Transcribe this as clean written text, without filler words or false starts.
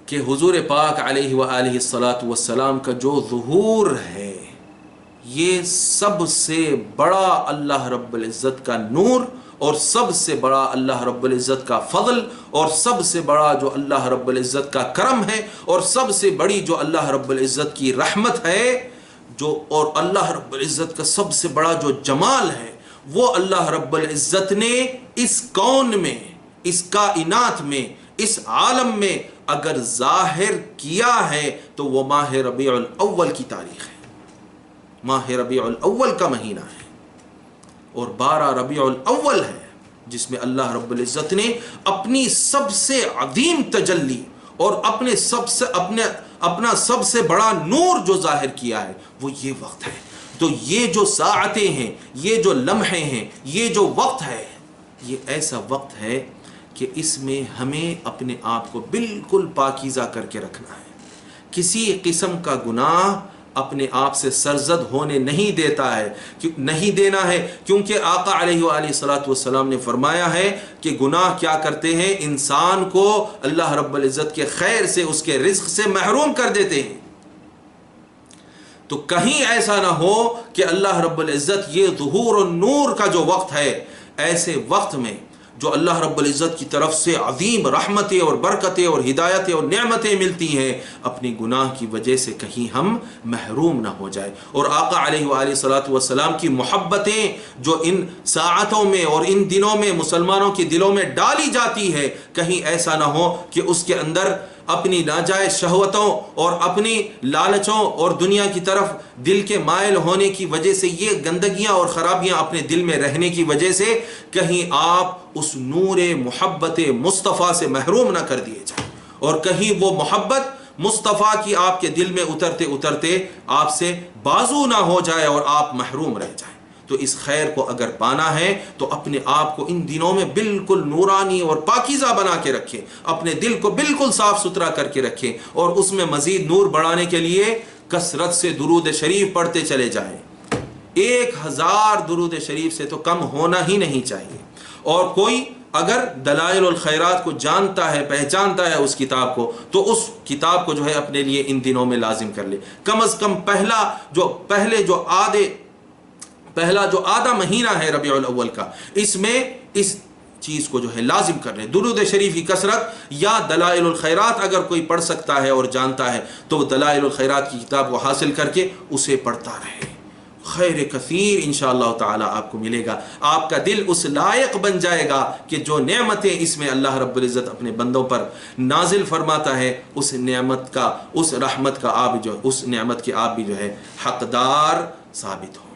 کہ حضور پاک علیہ وآلہ الصلاۃ والسلام کا جو ظہور ہے یہ سب سے بڑا اللہ رب العزت کا نور اور سب سے بڑا اللہ رب العزت کا فضل اور سب سے بڑا جو اللہ رب العزت کا کرم ہے اور سب سے بڑی جو اللہ رب العزت کی رحمت ہے جو اور اللہ رب العزت کا سب سے بڑا جو جمال ہے وہ اللہ رب العزت نے اس کون میں، اس کائنات میں، اس عالم میں اگر ظاہر کیا ہے تو وہ ماہ ربیع الاول کی تاریخ ہے، ماہ ربیع الاول کا مہینہ ہے اور 12 ربیع الاول ہے جس میں اللہ رب العزت نے اپنی سب سے عظیم تجلی اور اپنا سب سے بڑا نور جو ظاہر کیا ہے وہ یہ وقت ہے۔ تو یہ جو ساعتیں ہیں، یہ جو لمحے ہیں، یہ جو وقت ہے، یہ ایسا وقت ہے کہ اس میں ہمیں اپنے آپ کو بالکل پاکیزہ کر کے رکھنا ہے۔ کسی قسم کا گناہ اپنے آپ سے سرزد ہونے نہیں دینا ہے، کیونکہ آقا علیہ وآلہ الصلاۃ والسلام نے فرمایا ہے کہ گناہ کیا کرتے ہیں، انسان کو اللہ رب العزت کے خیر سے، اس کے رزق سے محروم کر دیتے ہیں۔ تو کہیں ایسا نہ ہو کہ اللہ رب العزت یہ ظہور و نور کا جو وقت ہے، ایسے وقت میں جو اللہ رب العزت کی طرف سے عظیم رحمتیں اور برکتیں اور ہدایتیں اور نعمتیں ملتی ہیں، اپنی گناہ کی وجہ سے کہیں ہم محروم نہ ہو جائے۔ اور آقا علیہ وآلہ الصلاۃ والسلام کی محبتیں جو ان ساعتوں میں اور ان دنوں میں مسلمانوں کے دلوں میں ڈالی جاتی ہے، کہیں ایسا نہ ہو کہ اس کے اندر اپنی ناجائز شہوتوں اور اپنی لالچوں اور دنیا کی طرف دل کے مائل ہونے کی وجہ سے یہ گندگیاں اور خرابیاں اپنے دل میں رہنے کی وجہ سے کہیں آپ اس نور محبت مصطفیٰ سے محروم نہ کر دیے جائیں، اور کہیں وہ محبت مصطفیٰ کی آپ کے دل میں اترتے اترتے آپ سے بازو نہ ہو جائے اور آپ محروم رہ جائیں۔ تو اس خیر کو اگر پانا ہے تو اپنے آپ کو ان دنوں میں بالکل نورانی اور پاکیزہ بنا کے رکھیں، اپنے دل کو بالکل صاف ستھرا کر کے رکھیں، اور اس میں مزید نور بڑھانے کے لیے کثرت سے درود شریف پڑھتے چلے جائیں۔ 1000 درود شریف سے تو کم ہونا ہی نہیں چاہیے۔ اور کوئی اگر دلائل الخیرات کو جانتا ہے، پہچانتا ہے اس کتاب کو، تو اس کتاب کو جو ہے اپنے لیے ان دنوں میں لازم کر لے۔ کم از کم پہلا جو آدھا مہینہ ہے ربیع الاول کا، اس میں اس چیز کو جو ہے لازم کر لیں، درود شریف کی کثرت، یا دلائل الخیرات اگر کوئی پڑھ سکتا ہے اور جانتا ہے تو دلائل الخیرات کی کتاب کو حاصل کر کے اسے پڑھتا رہے۔ خیر کثیر انشاءاللہ تعالی آپ کو ملے گا، آپ کا دل اس لائق بن جائے گا کہ جو نعمتیں اس میں اللہ رب العزت اپنے بندوں پر نازل فرماتا ہے، اس نعمت کا، اس رحمت کا آپ جو، اس نعمت کے آپ بھی جو ہے حقدار ثابت ہو۔